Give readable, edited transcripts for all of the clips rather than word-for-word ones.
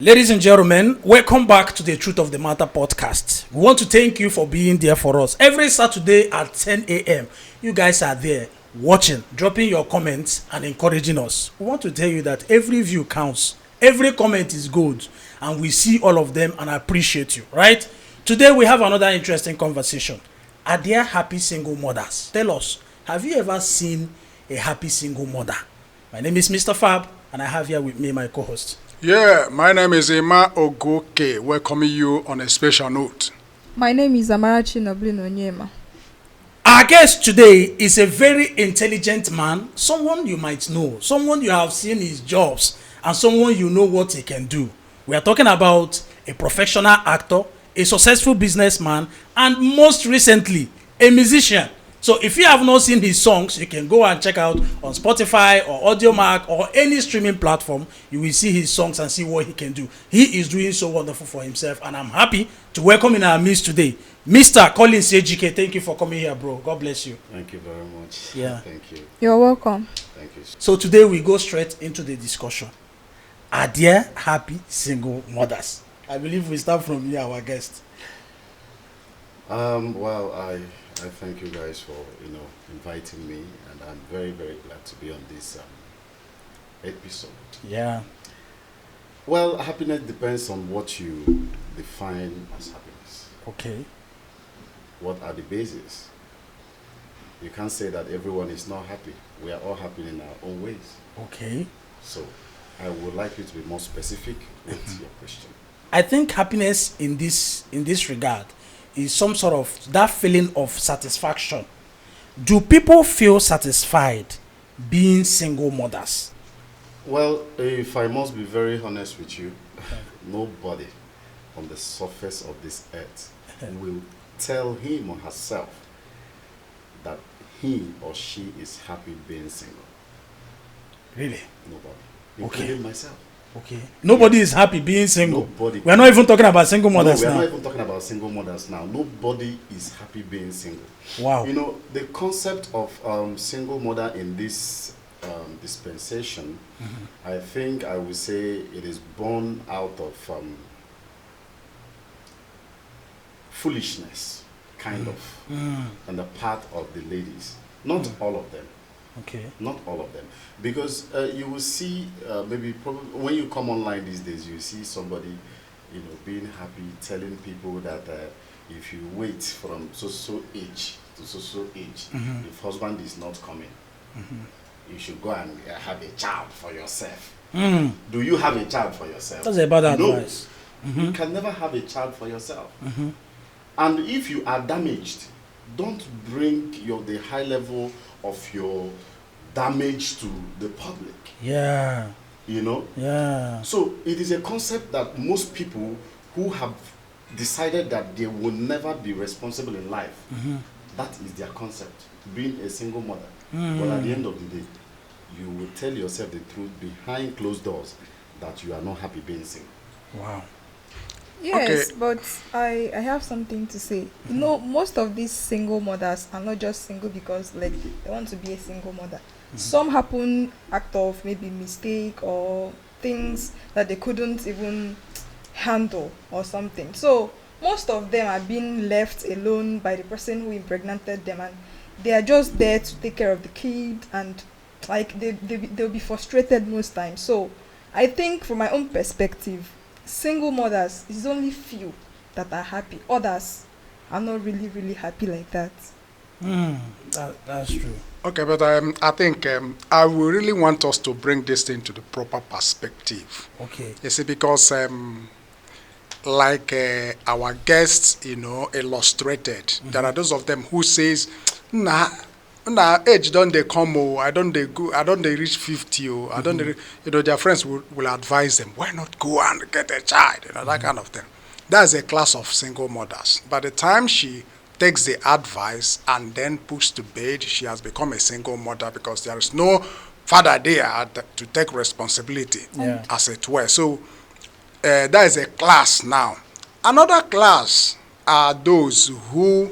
Ladies and gentlemen, welcome back to the Truth of the Matter podcast. We want to thank you for being there for us. Every Saturday at 10 a.m., you guys are there watching, dropping your comments and encouraging us. We want to tell you that every view counts. Every comment is good and we see all of them and appreciate you, right? Today we have another interesting conversation. Are there happy single mothers? Tell us, have you ever seen a happy single mother? My name is MrFab and I have here with me my co-host. Yeah, my name is Ogoke, welcoming you on a special note. My name is Noblyn Onyema. Our guest today is a very intelligent man, someone you might know, someone you have seen his jobs, and someone you know what he can do. We are talking about a professional actor, a successful businessman, and most recently, a musician. So if you have not seen his songs, you can go and check out on Spotify or Audiomack or any streaming platform. You will see his songs and see what he can do. He is doing so wonderful for himself, and I'm happy to welcome in our midst today, Mr. Collins Ejike. Thank you for coming here, bro. God bless you. Thank you very much. Yeah. Thank you. You're welcome. Thank you. So today we go straight into the discussion. Are there happy single mothers? I believe we start from here, our guest. Well, I thank you guys for inviting me, and I'm very, very glad to be on this episode. Yeah. Well, happiness depends on what you define as happiness. Okay. What are the bases? You can't say that everyone is not happy. We are all happy in our own ways. Okay. So I would like you to be more specific with your question. I think happiness in this regard is some sort of that feeling of satisfaction. Do people feel satisfied being single mothers? Well, if I must be very honest with you, nobody on the surface of this earth will tell him or herself that he or she is happy being single. Really? Nobody. Okay. Including myself. Okay. Nobody is happy being single. Nobody. We're not even talking about single mothers no, now. we're not even talking about single mothers now. Nobody is happy being single. Wow. You know, the concept of single mother in this dispensation, I think I would say it is born out of foolishness, kind of, on the part of the ladies. Not all of them. Okay. Not all of them. Because you will see, probably when you come online these days, you see somebody, being happy, telling people that if you wait from so age to so age, if husband is not coming, you should go and have a child for yourself. Do you have a child for yourself? That's a bad advice. You can never have a child for yourself. And if you are damaged, don't bring the high level of your damage to the public. Yeah. Yeah. So it is a concept that most people who have decided that they will never be responsible in life, that is their concept, being a single mother. But at the end of the day, you will tell yourself the truth behind closed doors that you are not happy being single. Wow. Yes, Okay. but I have something to say. Most of these single mothers are not just single because they want to be a single mother. Some happen act of maybe mistake or things that they couldn't even handle or something. So most of them are being left alone by the person who impregnated them, and they are just there to take care of the kid, and they'll be frustrated most times. So I think from my own perspective, single mothers is only few that are happy. Others are not really, really happy like that. That's true. Okay, but I think I will really want us to bring this thing to the proper perspective. Okay. You see, because our guests, illustrated, there are those of them who says, nah, age don't they come, I don't they reach 50, I don't they, their friends will advise them, why not go and get a child, that kind of thing. That's a class of single mothers. By the time she takes the advice and then puts to bed, she has become a single mother because there is no father there to take responsibility, as it were. So that is a class now. Another class are those who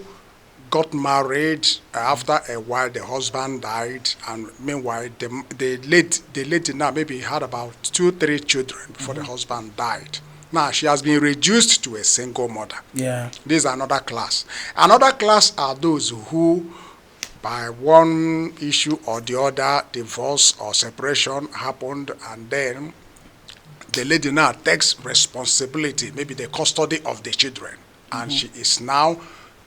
got married. After a while, the husband died, and meanwhile, the lady now maybe had about 2-3 children before the husband died. Now she has been reduced to a single mother. Yeah. This is another class. Another class are those who, by one issue or the other, divorce or separation happened, and then the lady now takes responsibility, maybe the custody of the children, and she is now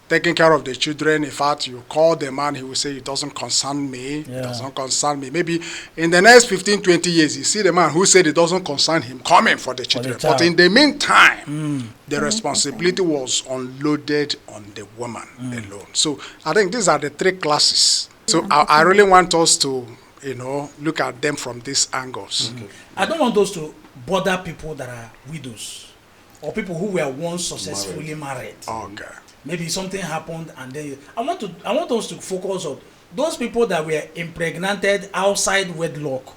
taking care of the children. In fact, you call the man, he will say, it doesn't concern me, it doesn't concern me. Maybe in the next 15-20 years, you see the man who said it doesn't concern him coming for the children. But in the meantime, the responsibility was unloaded on the woman alone. So I think these are the 3 classes. So I really want us to, look at them from these angles. I don't want us to bother people that are widows or people who were once successfully married. Okay. Maybe something happened, and then I want us to focus on those people that were impregnated outside wedlock,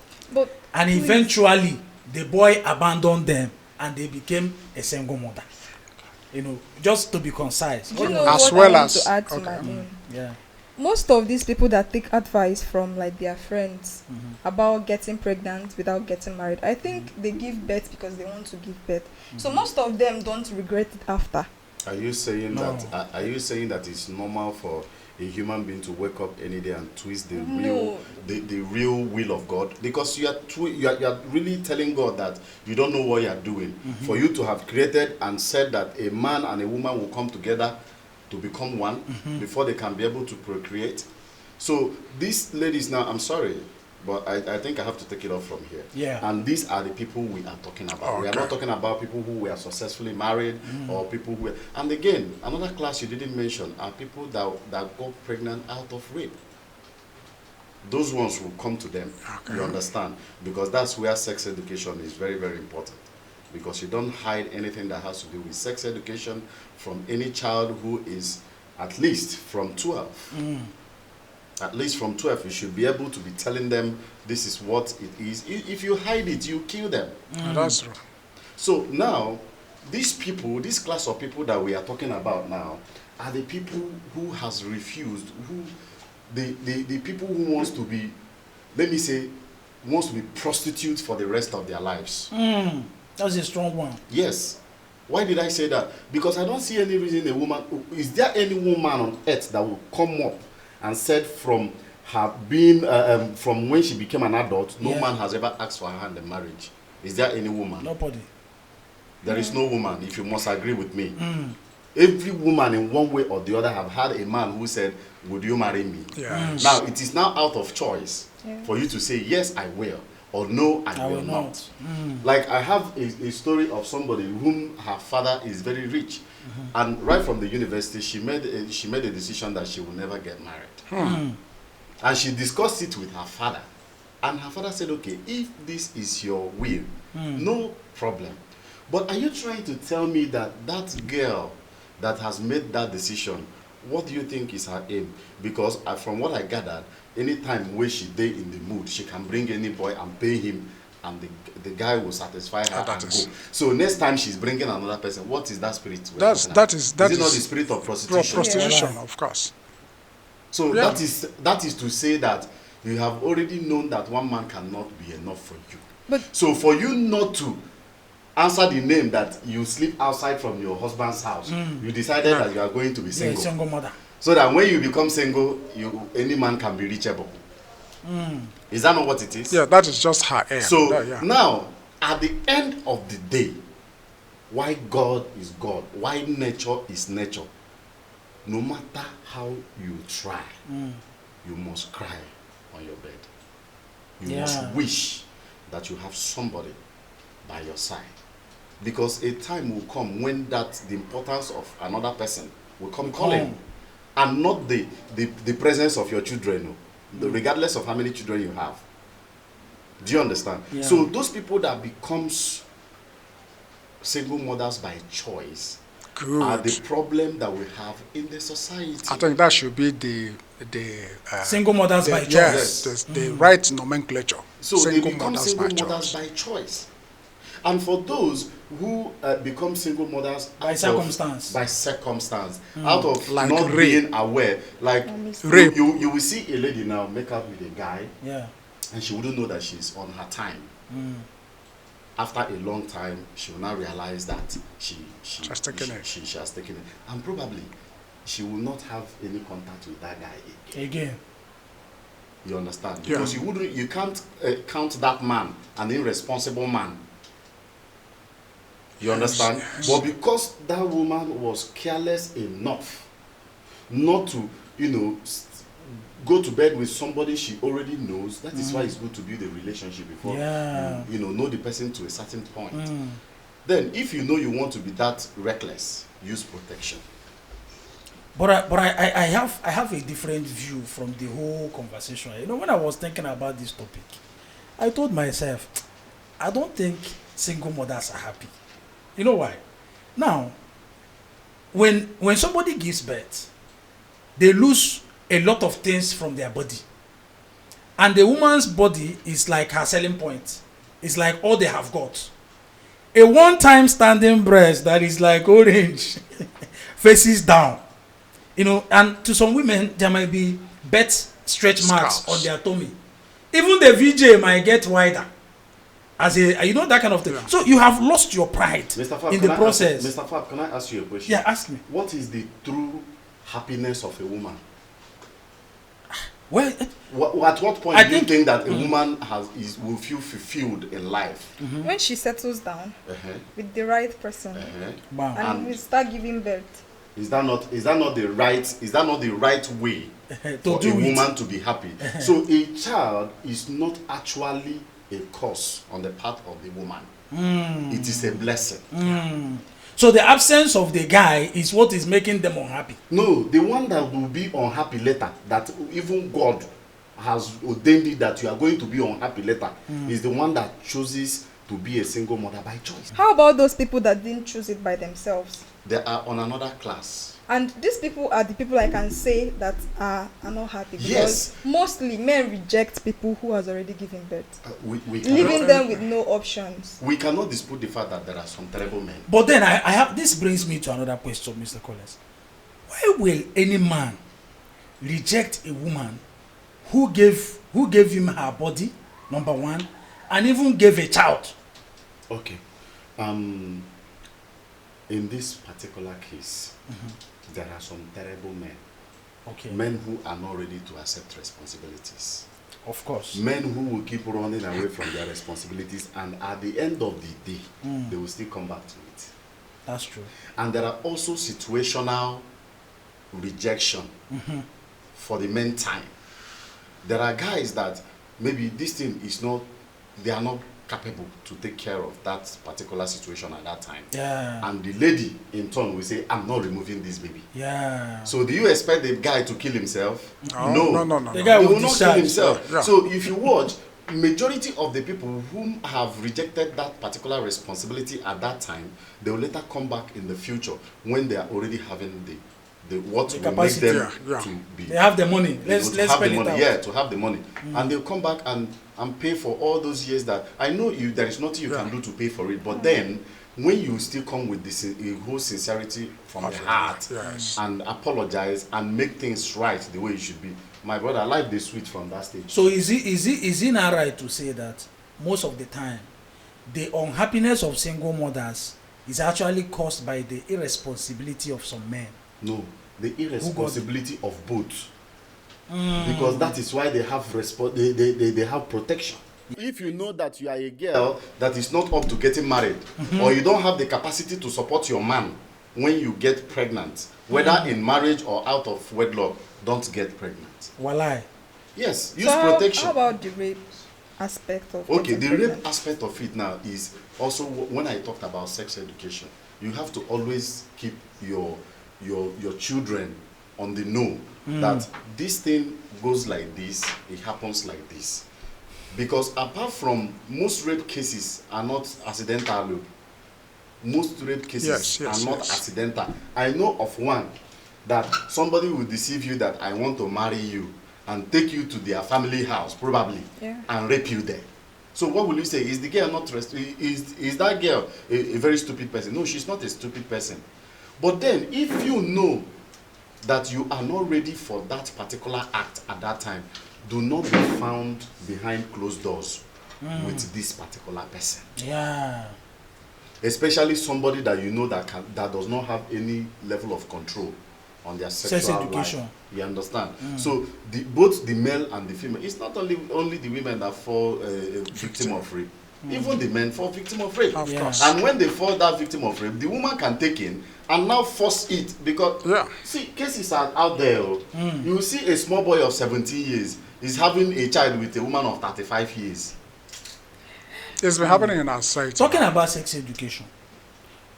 and eventually the boy abandoned them and they became a single mother. Just to be concise. Do you know as what well I want as to add to my own? Yeah. Most of these people that take advice from like their friends about getting pregnant without getting married, I think they give birth because they want to give birth. So most of them don't regret it after. Are you saying that? Are you saying that it's normal for a human being to wake up any day and twist the real will of God? Because you are really telling God that you don't know what you are doing. For you to have created and said that a man and a woman will come together to become one before they can be able to procreate. So these ladies now, I'm sorry, but I think I have to take it off from here. Yeah. And these are the people we are talking about. We are not talking about people who were successfully married or people who were... And again, another class you didn't mention are people that got pregnant out of rape. Those ones will come to them. You understand? Because that's where sex education is very, very important. Because you don't hide anything that has to do with sex education from any child who is at least from 12. At least from 12, you should be able to be telling them this is what it is. If you hide it, you kill them. That's true. So now, these people, this class of people that we are talking about now, are the people who has refused, the people who wants to be, let me say, wants to be prostitutes for the rest of their lives. That's a strong one. Yes. Why did I say that? Because I don't see any reason a woman, is there any woman on earth that will come up and said from her being, from when she became an adult, no man has ever asked for her hand in marriage? Is there any woman? Nobody. There is no woman, if you must agree with me. Every woman in one way or the other have had a man who said, would you marry me? Yes. Now, it is now out of choice for you to say, yes, I will, or no, I will not. Like, I have a story of somebody whom her father is very rich. And right from the university, she made a decision that she will never get married. And she discussed it with her father. And her father said, okay, if this is your will, no problem. But are you trying to tell me that that girl that has made that decision, what do you think is her aim? Because from what I gathered, anytime where she day in the mood, she can bring any boy and pay him, and the guy will satisfy her and go. So next time she's bringing another person, what is that spirit? That is it not the spirit of prostitution? Prostitution, of course. So that is to say that you have already known that one man cannot be enough for you. But so for you not to answer the name that you sleep outside from your husband's house, you decided that you are going to be single. Yeah, single mother. So that when you become single, any man can be reachable. Is that not what it is? Yeah, that is just her aim. So now, at the end of the day, why God is God, why nature is nature, no matter how you try, you must cry on your bed. You must wish that you have somebody by your side. Because a time will come when the importance of another person will come calling. And not the presence of your children, regardless of how many children you have. Do you understand? Yeah. So those people that becomes single mothers by choice are the problem that we have in the society. I think that should be the single mothers by choice. Yes, the right nomenclature. So they become single mothers by choice. And for those who become single mothers By circumstance. out of Like not rape. being aware, like Rape. you will see a lady now make out with a guy, Yeah. and she wouldn't know that she's on her time. After a long time, she will now realize that she has taken it. she has taken it, and probably she will not have any contact with that guy Again. You understand? Yeah. Because you can't count that man an irresponsible man. You understand? Yes. But because that woman was careless enough not to, go to bed with somebody she already knows, that is why it's good to build a relationship before you know the person to a certain point. Then, if you know you want to be that reckless, use protection. But I have a different view from the whole conversation. When I was thinking about this topic, I told myself, I don't think single mothers are happy. You know why? Now, when somebody gives birth, they lose a lot of things from their body. And the woman's body is like her selling point. It's like all they have got. A one-time standing breast that is like orange, faces down. And to some women, there might be birth stretch marks Scars. on their tummy. Even the VJ might get wider. As that kind of thing. Yeah. So you have lost your pride Mr. Fab, in the process. Mr. Fab, can I ask you a question? Yeah, ask me. What is the true happiness of a woman? Well, At what point I do you think- think that a woman will feel fulfilled in life? When she settles down with the right person wow. and we start giving birth. Is that not the right way To for do a it. woman to be happy? So a child is not actually a curse on the part of the woman. It is a blessing. So the absence of the guy is what is making them unhappy. No, the one that will be unhappy later, that even God has ordained it that you are going to be unhappy later, is the one that chooses to be a single mother by choice. How about those people that didn't choose it by themselves? They are on another class. And these people are the people I can say that are not happy. Because Yes. mostly men reject people who has already given birth. We Leaving them with no options. We cannot dispute the fact that there are some terrible men. But then I have this brings me to another question, Mr. Collins. Why will any man reject a woman who gave him her body, number one, and even gave a child? Okay. In this particular case, there are some terrible men. Okay. Men who are not ready to accept responsibilities. Of course. Men who will keep running away from their responsibilities, and at the end of the day, they will still come back to it. That's true. And there are also situational rejection for the meantime. There are guys that maybe this thing is not, they are not capable to take care of that particular situation at that time. Yeah. And the lady in turn will say, I'm not removing this baby. Yeah. So do you expect the guy to kill himself? No. The guy He will will not kill decide. himself. Yeah. So if you watch, majority of the people whom have rejected that particular responsibility at that time, they will later come back in the future when they are already having the what The will make capacity. them Yeah. to be. They have the money. Let's to have spend the it money. out. Yeah, to have the money, and they'll come back and pay for all those years that I know there is nothing you can do to pay for it. But then when you still come with this a whole sincerity from the heart Yes. and apologize and make things right the way it should be, my brother, life they switch from that stage. So is it not right to say that most of the time the unhappiness of single mothers is actually caused by the irresponsibility of some men? No, the irresponsibility of both. Because that is why they have they have protection. If you know that you are a girl that is not up to getting married, or you don't have the capacity to support your man when you get pregnant, whether in marriage or out of wedlock, don't get pregnant. Walai. Yes, use So protection. how about the rape aspect of Okay, getting the pregnant? rape aspect of it now is also when I talked about sex education. You have to always keep your children on the know that this thing goes like this, it happens like this. Because apart from most rape cases are not accidental. Most rape cases are not accidental. I know of one that somebody will deceive you that I want to marry you and take you to their family house probably and rape you there. So what will you say? Is the girl not is that girl a very stupid person? No, she's not a stupid person. But then if you know that you are not ready for that particular act at that time, do not be found behind closed doors with this particular person. Yeah. Especially somebody that you know that does not have any level of control on their sexual education life. You understand? So both the male and the female, it's not only the women that fall victim of rape. Even the men fall victim of rape. Of course. And when they fall that victim of rape, the woman can take in and now force it, because see, cases are out there. You see a small boy of 17 years is having a child with a woman of 35 years. It's been happening in our society. Talking about sex education,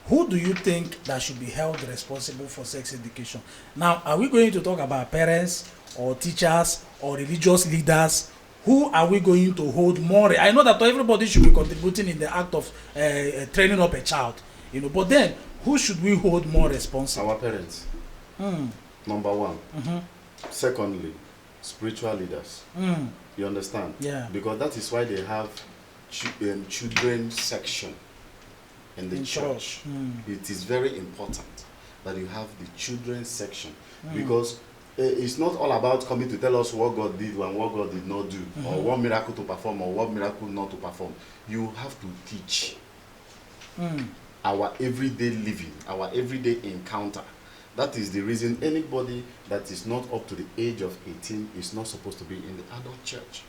who do you think that should be held responsible for sex education? Now, are we going to talk about parents or teachers or religious leaders? Who are we going to hold more? I know that everybody should be contributing in the act of training up a child, you know. But then, who should we hold more responsible? Our parents. Number one. Secondly, spiritual leaders. You understand? Yeah. Because that is why they have children section in the church. It is very important that you have the children section, because it's not all about coming to tell us what God did and what God did not do, or what miracle to perform or what miracle not to perform. You have to teach our everyday living, our everyday encounter. That is the reason anybody that is not up to the age of 18 is not supposed to be in the adult church.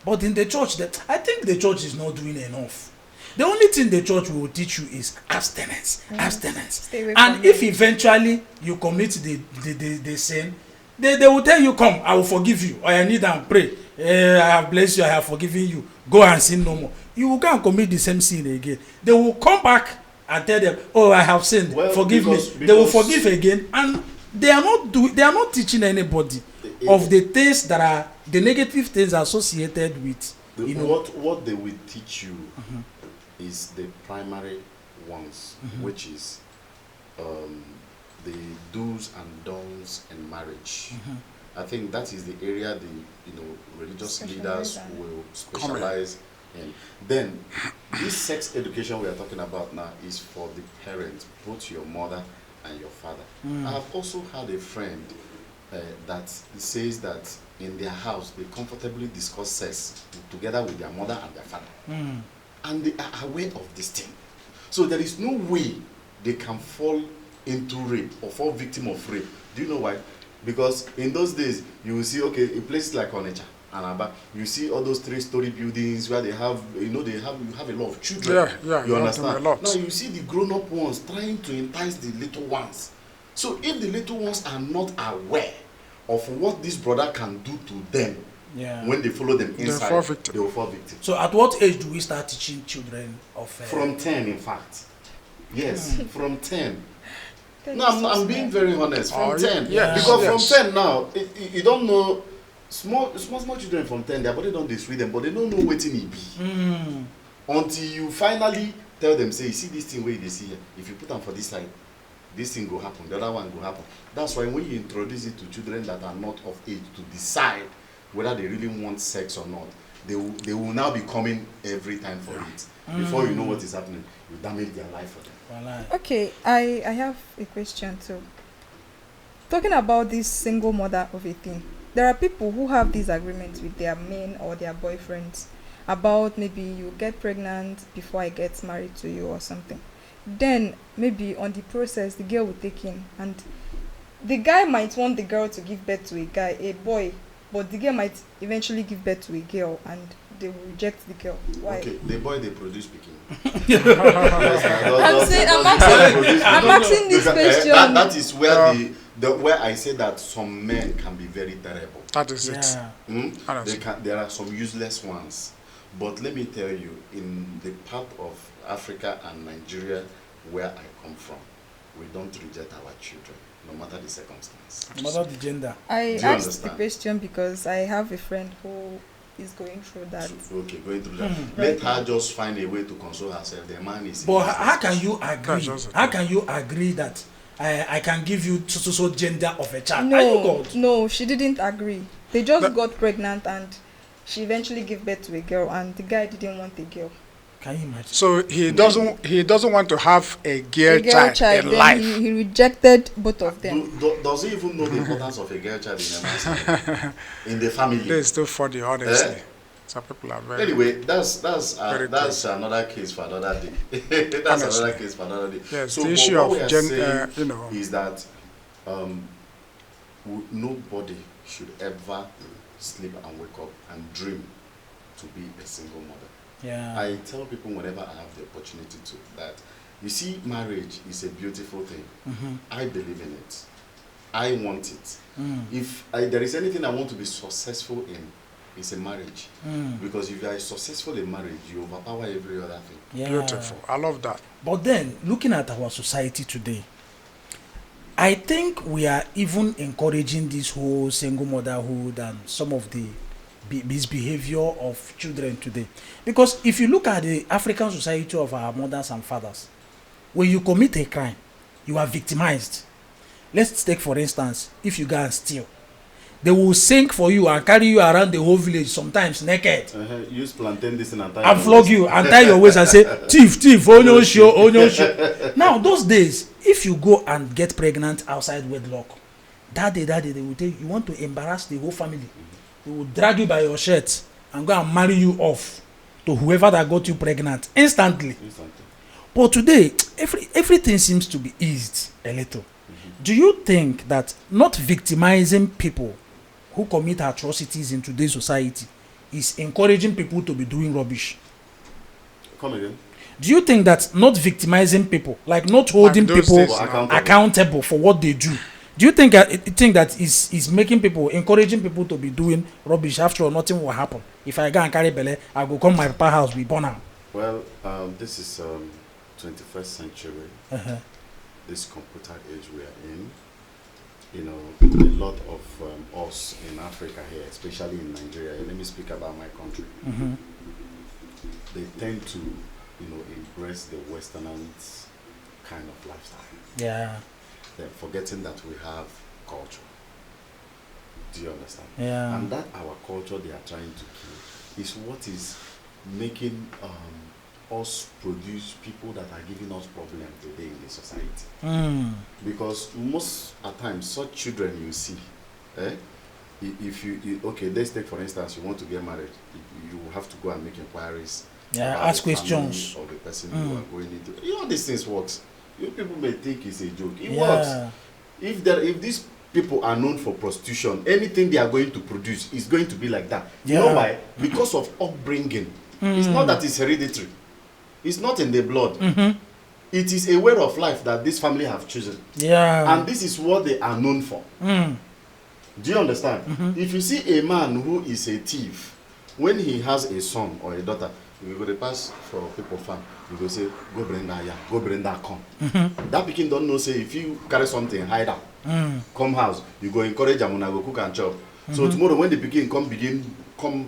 But in the church, I think the church is not doing enough. The only thing the church will teach you is abstinence, abstinence. And if eventually you commit the sin, they will tell you, come, I will forgive you, or I need and pray. I have blessed you, I have forgiven you. Go and sin no more. You will go and commit the same sin again. They will come back and tell them, oh, I have sinned, forgive me. They will forgive again, and they are not teaching anybody of the things that are the negative things associated with what they will teach you is the primary ones, which is the do's and don'ts in marriage. I think that is the area the religious leaders will specialize in. Then this sex education we are talking about now is for the parents, both your mother and your father. I have also had a friend that says that in their house they comfortably discuss sex together with their mother and their father, and they are aware of this thing. So there is no way they can fall into rape or fall victim of rape. Do you know why? Because in those days you will see, okay, in places like Onitsha and Aba, you see all those 3-story buildings where they have, you have a lot of children. You understand? Now you see the grown-up ones trying to entice the little ones. So if the little ones are not aware of what this brother can do to them, when they follow them inside, they will fall victim. So at what age do we start teaching children of? From 10, in fact. Yes, from 10. No, I'm being very honest. From 10, because from 10 now, you don't know. Small children from 10, their body don't destroy them, but they don't know what it be. Until you finally tell them, say, you see this thing where they see here, if you put them for this side, this thing will happen, the other one will happen. That's why when you introduce it to children that are not of age to decide whether they really want sex or not, they will now be coming every time for it. Before you know what is happening, you damage their life for them. Okay, I have a question too. Talking about this single mother of a thing, there are people who have these agreements with their men or their boyfriends about maybe you get pregnant before I get married to you or something. Then maybe on the process the girl will take in, and the guy might want the girl to give birth to a boy, but the girl might eventually give birth to a girl and they will reject the girl. Why? Okay, the boy they produce speaking. I'm asking this question. That is where where I say that some men can be very terrible. That is it. There are some useless ones. But let me tell you, in the part of Africa and Nigeria where I come from, we don't reject our children, no matter the circumstance. No matter the gender. I asked the question because I have a friend who is going through that. Okay, going through that. Let her just find a way to console herself. The man is. But how can you agree? How can you agree that I can give you so gender of a child? No, she didn't agree. They just got pregnant and she eventually gave birth to a girl, and the guy didn't want a girl. Can you imagine? So he doesn't want to have a girl, A girl child in then life. he rejected both of them. Does he even know the importance of a girl child in a man's life? In the family? That's too funny, honestly. Eh? Some people are very. Anyway, that's Very another case for another day. That's Honestly. another case for another day. Yes, So the but issue what we of are gender, saying you know. is that nobody should ever sleep and wake up and dream to be a single mother. Yeah. I tell people whenever I have the opportunity to that, you see, marriage is a beautiful thing. I believe in it. I want it. If there is anything I want to be successful in, it's a marriage. Because if you are successful in marriage, you overpower every other thing. Yeah. Beautiful. I love that. But then, looking at our society today, I think we are even encouraging this whole single motherhood and some of the misbehavior of children today. Because if you look at the African society of our mothers and fathers, when you commit a crime, you are victimized. Let's take, for instance, if you go and steal, they will sing for you and carry you around the whole village, sometimes naked, Use plantain this and and flog you and tie your waist and say, thief, thief, onion show, onion show. Now, those days, if you go and get pregnant outside wedlock, that day, they will tell you, you want to embarrass the whole family. They will drag you by your shirt and go and marry you off to whoever that got you pregnant instantly. But today, everything seems to be eased a little. Do you think that not victimizing people who commit atrocities in today's society is encouraging people to be doing rubbish? Come again. Do you think that not victimizing people, like not holding Like those people days, accountable for what they do, do you think that is making people, encouraging people to be doing rubbish? After all, nothing will happen. If I go and carry belle, I go come my papa house, we born am. Well, this is 21st century. This computer age we are in. You know, a lot of us in Africa here, especially in Nigeria, let me speak about my country. They tend to, embrace the Westerners kind of lifestyle. Yeah. They're forgetting that we have culture. Do you understand? Yeah. And that our culture they are trying to kill is what is making us produce people that are giving us problems today in the society. Because most at times, such children you see, if you okay, let's take for instance, you want to get married, you have to go and make inquiries. Yeah, about ask the questions. family of the person you are going into. You know, these things works. You people may think it's a joke. It Yeah. works. If these people are known for prostitution, anything they are going to produce is going to be like that. You know why? Because of upbringing. It's not that it's hereditary. It's not in the blood. It is a way of life that this family have chosen. Yeah. And this is what they are known for. Do you understand? If you see a man who is a thief, when he has a son or a daughter, you go to pass for people farm, you go say, go bring that here, go bring that come. That pikin don't know, say, if you carry something, hide out. Come house, you go encourage them, go cook and chop. So tomorrow when the pikin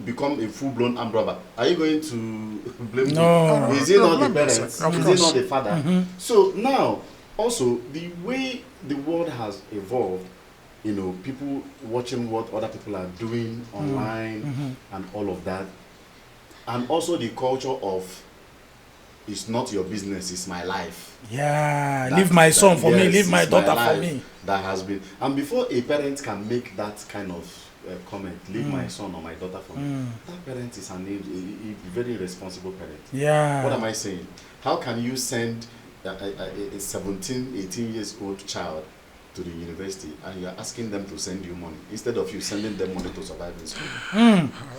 become a full-blown armed robber, are you going to blame him? Is it not the parents? Is it not the father? So now, also, the way the world has evolved, people watching what other people are doing online and all of that, and also the culture of it's not your business, it's my life. Yeah, leave my son for me, leave my daughter for me. That has been, and before a parent can make that kind of comment, leave my son or my daughter for me, that parent is a very responsible parent. Yeah. What am I saying? How can you send a 17, 18 years old child to the university and you're asking them to send you money instead of you sending them money to survive in school?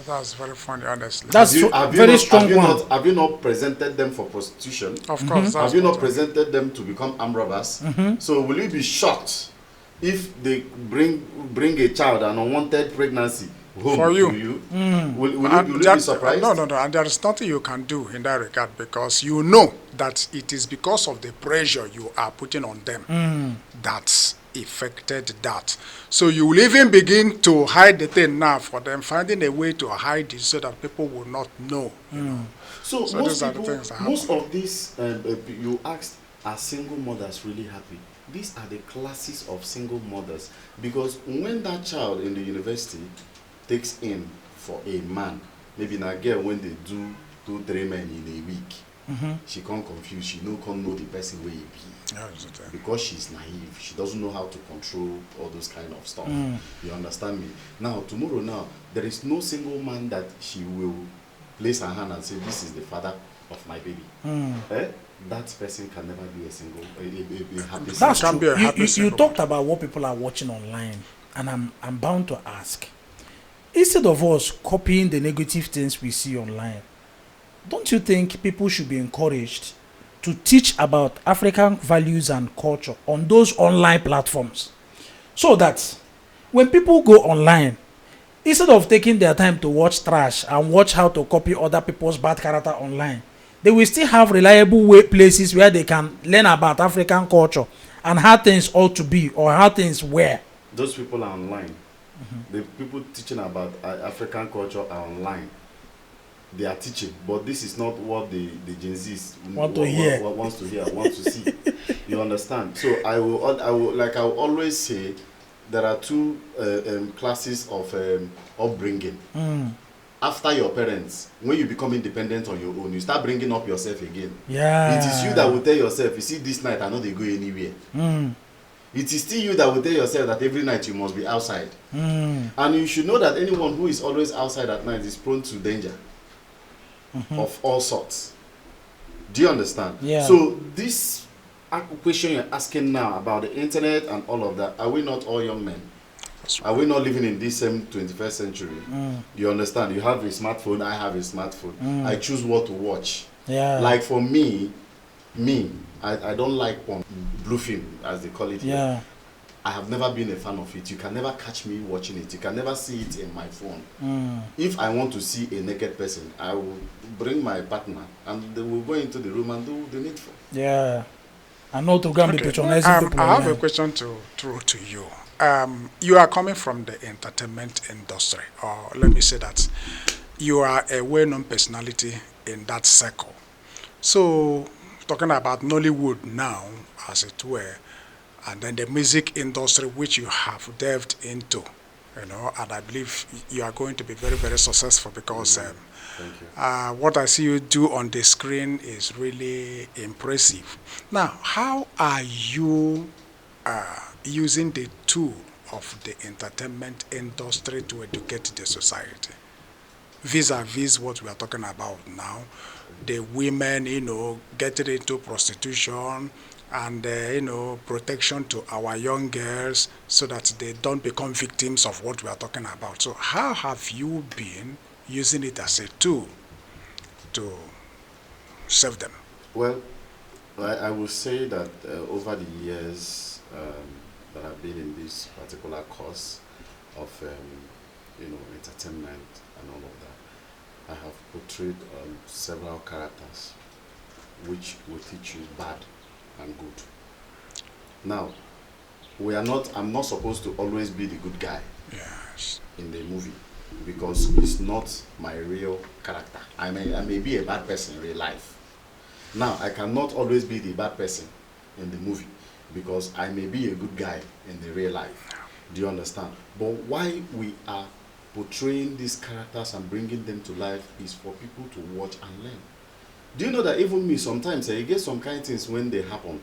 That's very funny, honestly. That's very strong one. Have you not presented them for prostitution? Of course. Have you not presented them to become armed robbers? So will you be shocked if they bring a child, an unwanted pregnancy, home For you. to you? Will you be surprised? No. And there is nothing you can do in that regard, because you know that it is because of the pressure you are putting on them that's affected that. So you will even begin to hide the thing now for them, finding a way to hide it so that people will not know. So So most these are the people, things that most of these, you asked, are single mothers really happy? These are the classes of single mothers, because when that child in the university takes in for a man, maybe na girl when they do 2-3 men in a week, she can't confuse, she can't know the person where he be. Because she's naive, she doesn't know how to control all those kind of stuff. You understand me? Now, tomorrow now, there is no single man that she will place her hand and say, this is the father of my baby. That person can never be a single, a happy That's single. true. You talked about what people are watching online, and I'm bound to ask. Instead of us copying the negative things we see online, don't you think people should be encouraged to teach about African values and culture on those online platforms? So that when people go online, instead of taking their time to watch trash and watch how to copy other people's bad character online, they will still have reliable places where they can learn about African culture and how things ought to be or how things were. Those people are online. The people teaching about African culture are online. They are teaching, but this is not what the Gen Zs wants to hear, wants to see. You understand? So I will always say, there are two classes of upbringing. After your parents, when you become independent on your own, you start bringing up yourself again. Yeah. It is you that will tell yourself, you see, this night I know they go anywhere. It is still you that will tell yourself that every night you must be outside. And you should know that anyone who is always outside at night is prone to danger of all sorts. Do you understand? Yeah. So this question you're asking now about the internet and all of that, are we not all young men? Are we not living in this same 21st century? You understand? You have a smartphone, I have a smartphone. I choose what to watch. Yeah. Like for me, I don't like porn, blue film, as they call it here. Yeah. I have never been a fan of it. You can never catch me watching it. You can never see it in my phone. If I want to see a naked person, I will bring my partner and they will go into the room and do the needful. Yeah. I know to go and be patronizing people. I have a question to throw to you. You are coming from the entertainment industry, or let me say that you are a well-known personality in that circle. So, talking about Nollywood now, as it were, and then the music industry which you have delved into, and I believe you are going to be very, very successful because Thank you. what I see you do on the screen is really impressive. Now, how are you using the tool of the entertainment industry to educate the society? Vis-a-vis what we are talking about now, the women, getting into prostitution and, protection to our young girls so that they don't become victims of what we are talking about. So how have you been using it as a tool to save them? Well, I will say that over the years that I've been in this particular course of entertainment and all of that, I have portrayed several characters which will teach you bad and good. Now, I'm not supposed to always be the good guy in the movie because it's not my real character. I may be a bad person in real life. Now, I cannot always be the bad person in the movie because I may be a good guy in the real life. Do you understand? But why we are portraying these characters and bringing them to life is for people to watch and learn. Do you know that even me, sometimes I get some kind of things when they happen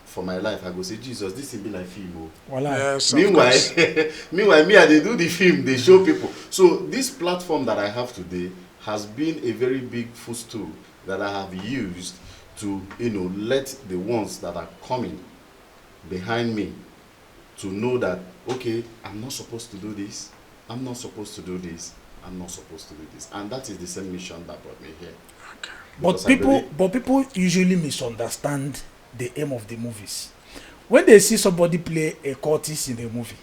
for my life, I go say, Jesus, this will be like film. Yes, meanwhile, me, I they do the film, they show people. So this platform that I have today has been a very big footstool that I have used to, let the ones that are coming behind me to know that, okay, I'm not supposed to do this, I'm not supposed to do this, I'm not supposed to do this. And that is the same mission that brought me here. Okay. But people usually misunderstand the aim of the movies. When they see somebody play a cultist in a movie,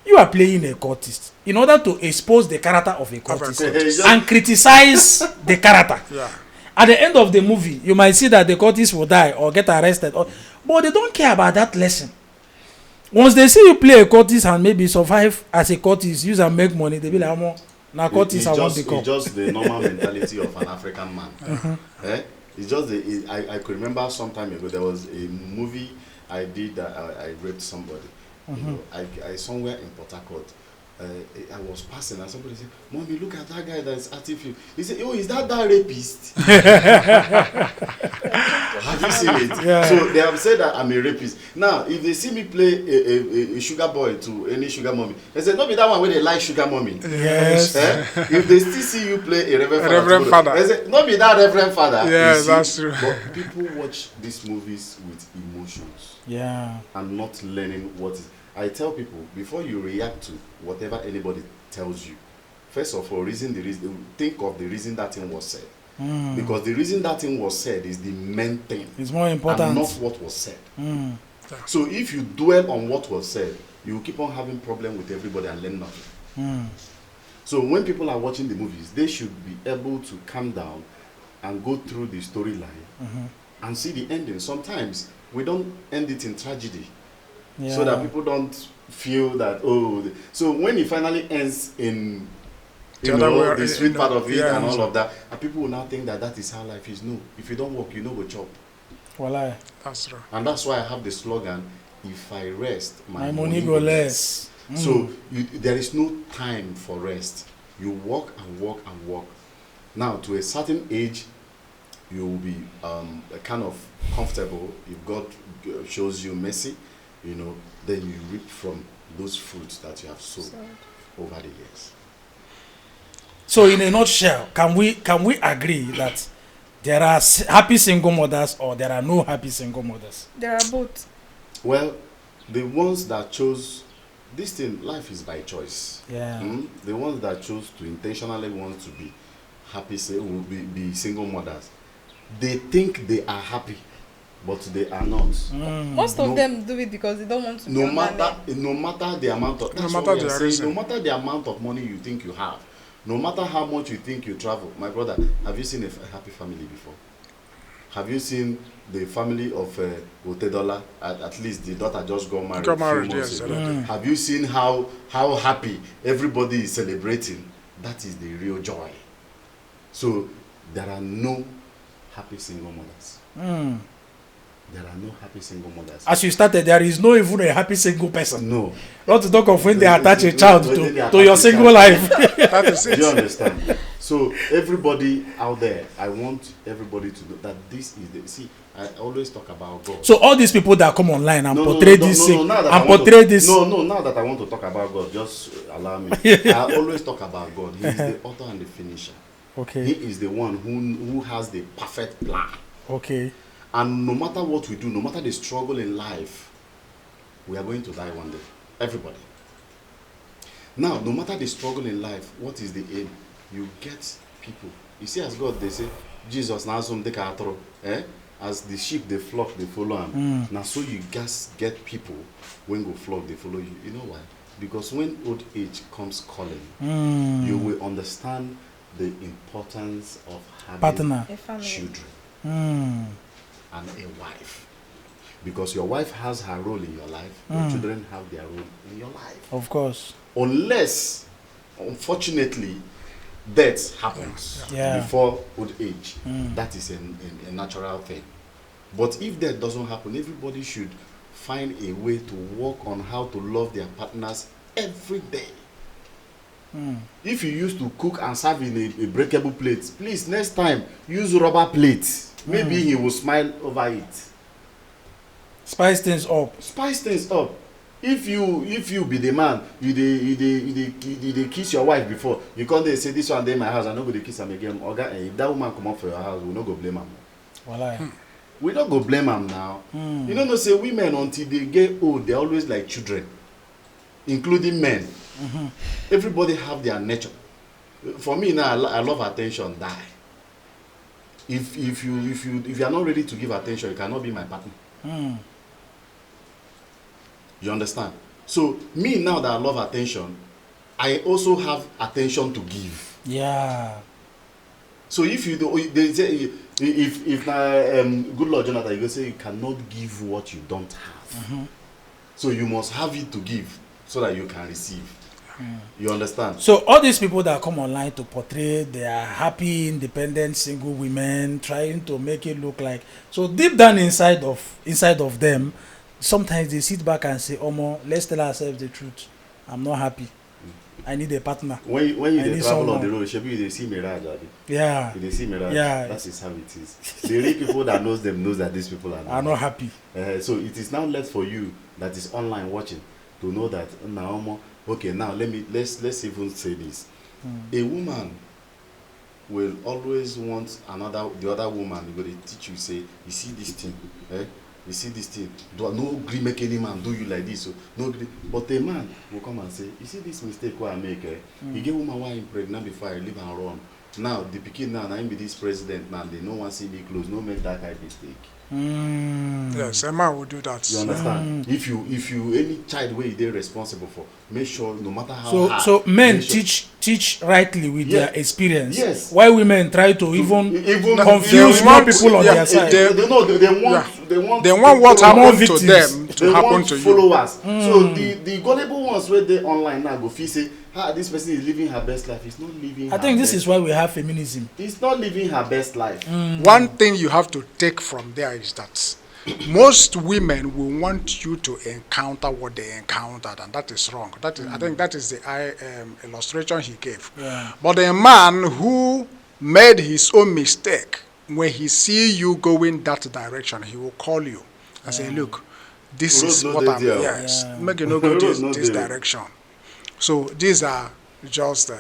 you are playing a cultist in order to expose the character of a cultist and criticize the character. Yeah. At the end of the movie, you might see that the cultist will die or get arrested, but they don't care about that lesson. Once they see you play a cultist and maybe survive as a cultist, use and make money, they be like, now cultist I want to become. It's just the normal mentality of an African man. It's just I could remember some time ago there was a movie I did that I raped somebody. I somewhere in Port Harcourt. I was passing and somebody said, "Mommy, look at that guy that's acting film." He said, "Oh, is that rapist?" Have you seen it? Yeah. So they have said that I'm a rapist. Now, if they see me play a sugar boy to any sugar mommy, they say, "No, be that one where they like sugar mommy." Yes. If they still see you play a Reverend father. they say, "No, be that reverend father." Yeah, You see? that's true. But people watch these movies with emotions Yeah. and not learning what is. I tell people, before you react to whatever anybody tells you, first of all, think of the reason that thing was said. Because the reason that thing was said is the main thing. It's more important. And not what was said. So if you dwell on what was said, you will keep on having problem with everybody and learn nothing. So when people are watching the movies, they should be able to calm down and go through the storyline and see the ending. Sometimes we don't end it in tragedy. Yeah. So that people don't feel that, so when it finally ends in the sweet part of it and all of that, and people will now think that is how life is. No, if you don't work, you know go chop. Voila. That's true. And that's why I have the slogan, if I rest, My money go less. So there is no time for rest. You work and work and work. Now, to a certain age, you will be kind of comfortable. If God shows you mercy, then you reap from those fruits that you have sown over the years. So in a nutshell, can we agree that there are happy single mothers or there are no happy single mothers? There are both. Well, the ones that chose this thing, life is by choice. Yeah. The ones that chose to intentionally want to be happy, will be single mothers. They think they are happy, but they are not. Most of them do it because they don't want to be no matter the amount of no matter the amount of money you think you have, no matter how much you think you travel. My brother, have you seen a happy family before? Have you seen the family of Otedola? At least the daughter just got married. Yes. Have you seen how happy everybody is celebrating? That is the real joy. So there are no happy single mothers. There are no happy single mothers. As you started, there is no even a happy single person. No. Not to talk of when they attach a child to your single life. That is it. Do you understand? So everybody out there, I want everybody to know that this is the. See, I always talk about God. So all these people that come online and portray this, now that I want to talk about God, just allow me. I always talk about God. He is the author and the finisher. Okay. He is the one who has the perfect plan. Okay. And no matter what we do, no matter the struggle in life, we are going to die one day. Everybody. Now, no matter the struggle in life, what is the aim? You get people. You see, as God, they say, Jesus, now some take our as the sheep, they flock, they follow him. Now, so you guys get people, when go flock, they follow you. You know why? Because when old age comes calling, you will understand the importance of having children. And a wife, because your wife has her role in your life, your children have their role in your life. Of course. Unless, unfortunately, death happens before old age. That is a natural thing. But if that doesn't happen, everybody should find a way to work on how to love their partners every day. If you used to cook and serve in a breakable plate, please next time use rubber plates. Maybe he will smile over it. Spice things up. Spice things up. If you be the man, you kiss your wife before, you come there say this one day in my house, I no go to kiss him again. If that woman come up for your house, we no go blame him. Voila. We don't go blame him now. You know, say women until they get old, they're always like children, including men. Everybody have their nature. For me now, I love attention. Die. If you are not ready to give attention, you cannot be my partner. You understand? So me now that I love attention, I also have attention to give. Yeah. So if you do, they say if good Lord Jonathan, you go say you cannot give what you don't have. So you must have it to give so that you can receive. You understand? So all these people that come online to portray they are happy, independent, single women, trying to make it look like, so deep down inside of them, sometimes they sit back and say, Omo, let's tell ourselves the truth. I'm not happy. I need a partner. When you I dey need travel on the someone. road, shebi you dey see mirage, abi? Yeah. You dey see mirage. Yeah. That is how it is. The real people that knows them knows that these people are I'm not happy. So it is now left for you that is online watching to know that now, okay, now let's even say this. A woman will always want the other woman. They teach you, say, you see this thing, you see this thing. Do no agree make any man do you like this. So no agree. But a man will come and say, you see this mistake what I make. You get woman why I'm pregnant before I leave and run. Now the pikin now I be this president now. They no one see me close. No make that kind of mistake. Yes, a man will do that. You understand? If you any child where they responsible for, make sure no matter how hard. So men sure. teach rightly with their experience. Yes. Why women try to even confuse they more want- people on yeah, their side. They want what happened to victims. them to they happen want to you. followers. So the gullible ones where they online now go feel say, this person is living her best life. It's not living. I think this is why we have feminism. It's not living her best life. One thing you have to take from there is that most women will want you to encounter what they encountered, and that is wrong. That is, I think that is the illustration he gave. Yeah. But a man who made his own mistake, when he see you going that direction, he will call you and say, look, this is Road no what dey I'm, there. yes, Yeah. make you no go Road this, no this dey. direction. So these are just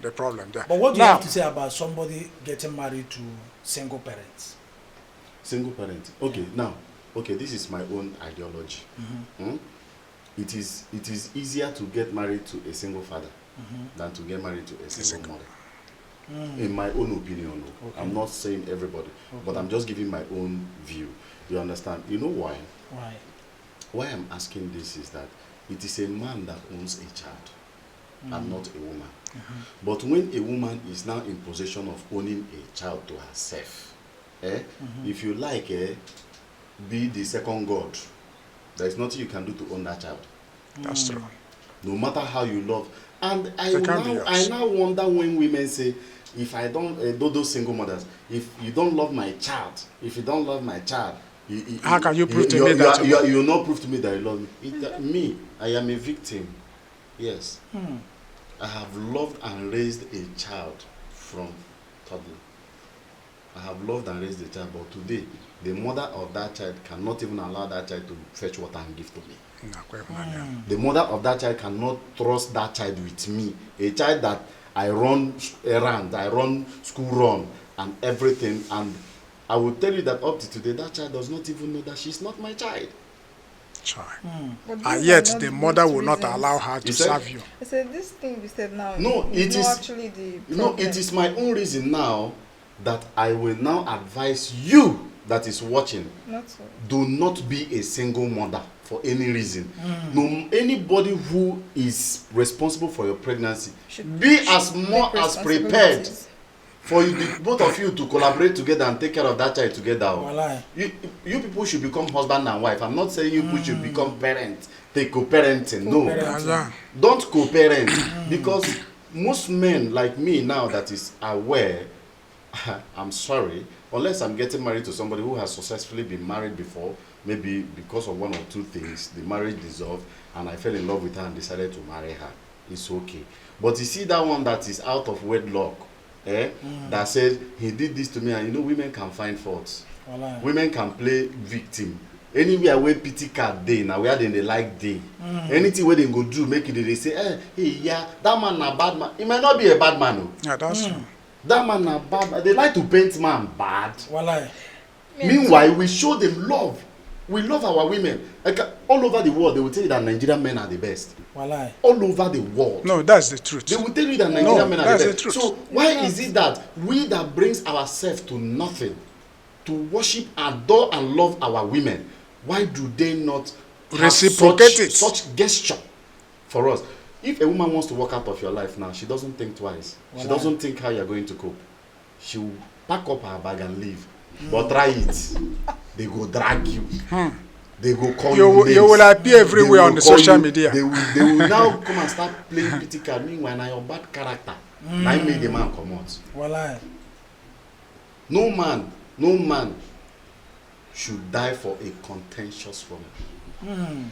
the problem there. But what do you Now, have to say about somebody getting married to single parents? Single parent. Okay, now, this is my own ideology. It is easier to get married to a single father than to get married to a single mother. In my own opinion, Okay. I'm not saying everybody, but I'm just giving my own view. You understand? You know why? Why? Why I'm asking this is that it is a man that owns a child and not a woman. But when a woman is now in possession of owning a child to herself, if you like, be the second god, there is nothing you can do to own that child. that's true. No matter how you love. And They can't be I yours. now wonder when women say, if I don't, those single mothers, if you don't love my child, How can you prove to me that you not prove to me that you love me? Me, I am a victim. Yes. I have loved and raised a child from toddler. I have loved and raised a child, but today, the mother of that child cannot even allow that child to fetch water and give to me. The mother of that child cannot trust that child with me. A child that I run errands, I run school run and everything. And I will tell you that up to today, that child does not even know that she's not my child. But these And are yet not the the mother most will not reasons. allow her to You said- serve you. I said this thing we said now. No, it is actually the No, problem. it is my own reason now that I will now advise you that is watching. Not so. Do not be a single mother for any reason. No, anybody who is responsible for your pregnancy, be as take more as prepared responsibilities. for you, both of you to collaborate together and take care of that child together. Walai. You people should become husband and wife. I'm not saying you people should become parents. Take co-parenting. No. Yeah. Don't co-parent because most men like me now that is aware, I'm sorry, unless I'm getting married to somebody who has successfully been married before, maybe because of one or two things, the marriage dissolved and I fell in love with her and decided to marry her. It's okay. But you see that one that is out of wedlock, that said he did this to me, and you know women can find faults. Walai. Women can play victim. Anywhere where pity card dey, now where they like dey. Anything where they go do, make it they say, hey, yeah, that man a bad man. He might not be a bad man. Oh. Yeah, that's true. That man a bad man. They like to paint man bad. Walai. Meanwhile, we show them love. We love our women. Like all over the world, they will tell you that Nigerian men are the best. Walai. All over the world. No, that's the truth. They will tell you that Nigerian men are that's the the best. truth. So why is it that we that brings ourselves to nothing, to worship, adore, and love our women, why do they not have Reciprocate it. such gesture for us? If a woman wants to walk out of your life now, she doesn't think twice. She doesn't think how you're going to cope. She will pack up her bag and leave. But try it. They go drag you. They go call you names. You will appear everywhere They on will the call social you- media. They will now come and start playing pity card. Meanwhile, now your bad character. Now made the man come out. Walai. No man should die for a contentious woman.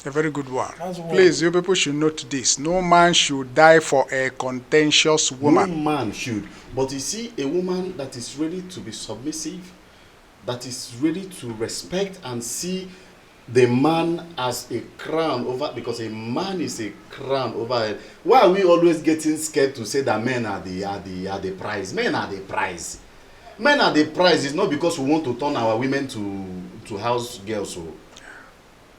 A very good one. That's one. Please, you people should note this. No man should die for a contentious No woman. man should. But you see, a woman that is ready to be submissive, that is ready to respect and see the man as a crown over, because a man is a crown over it. Why are we always getting scared to say that men are the prize? Men are the prize. Men are the prize. It's not because we want to turn our women to house girls. So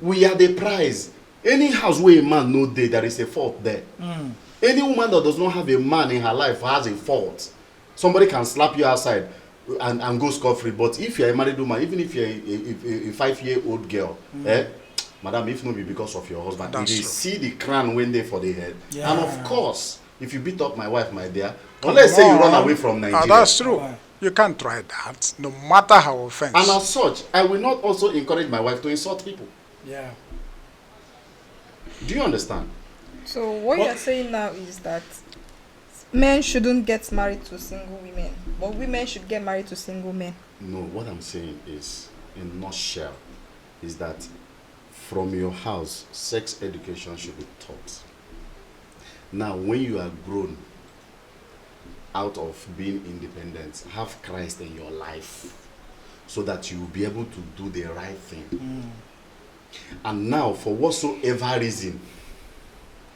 we are the prize. Any house where a man no day, there is a fault there. Any woman that does not have a man in her life has a fault. Somebody can slap you outside and go scot-free. But if you're a married woman, even if you're a 5-year-old girl, madam, if not be because of your husband, you see the crown when they for the head. Yeah. And of course, if you beat up my wife, my dear, unless say you run away from Nigeria. That's true. You can't try that, no matter how offense. And as such, I will not also encourage my wife to insult people. Yeah. Do you understand? So what you're saying now is that men shouldn't get married to single women, but women should get married to single men. No, what I'm saying is, in a nutshell, is that from your house, sex education should be taught. Now, when you are grown out of being independent, have Christ in your life so that you will be able to do the right thing. And now, for whatsoever reason,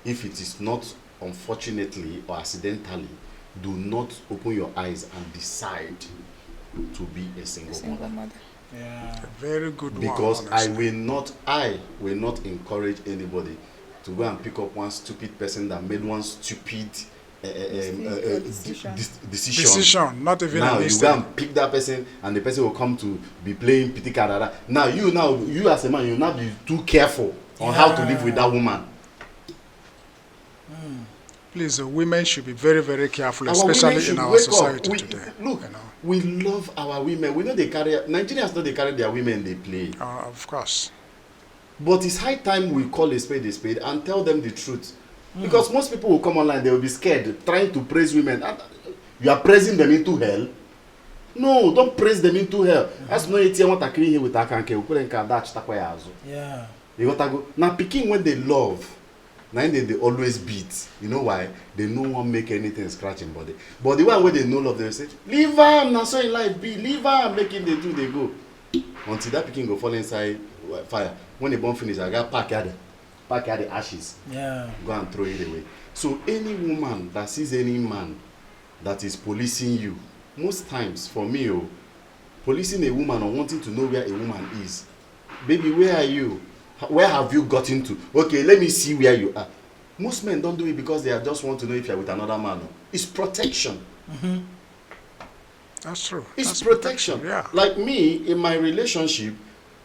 if it is not unfortunately or accidentally, do not open your eyes and decide to be a single mother. Yeah. A very good Because one. I will not encourage anybody to go and pick up one stupid person that made one stupid decision. Not even Now a you mistake. go and pick that person, and the person will come to be playing pity kadada. Now you as a man, you now be too careful on how to live with that woman. Please, women should be very, very careful, Our especially women should in our wake up. society We, today. look, you know. we love our women. We know they carry, Nigerians know they carry their women, they play. Of course. But it's high time we call a spade and tell them the truth. Because most people will come online, they will be scared, trying to praise women. You are praising them into hell? No, don't praise them into hell. That's no idea what I here with Akanke. Yeah. You got to go. Now, picking when they love, now they always beat. You know why? They no one make anything scratching body. But the one where they know love, they will say, leave her, now so in life be, leave her, making they do, they go. Until that picking go fall inside fire. When the bomb finish, I got pack at the ashes. Yeah. Go and throw it away. So any woman that sees any man that is policing you, most times for me, policing a woman or wanting to know where a woman is, baby, where are you? Where have you gotten to? Okay, let me see where you are. Most men don't do it because they just want to know if you're with another man. It's protection. That's true. It's That's protection. Yeah. Like me, in my relationship,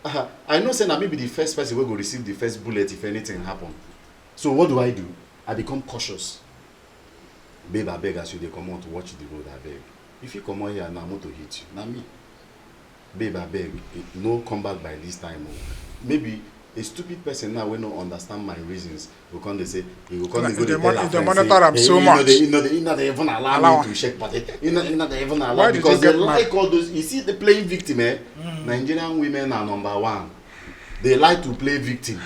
I know saying that maybe the first person will go receive the first bullet if anything happen. So what do? I become cautious. Babe, I beg as you, they come out to watch the road, I beg. If you come out here now, I'm going to hit you. Now me. Babe, I beg, no come back by this time. Maybe a stupid person now will not understand my reasons. Will come they say, he will come They monitor them so much. You know, they even allow me to shake body. You know, they even allow because they like all those. You see, the playing victim. Nigerian women are number one. They like to play victim.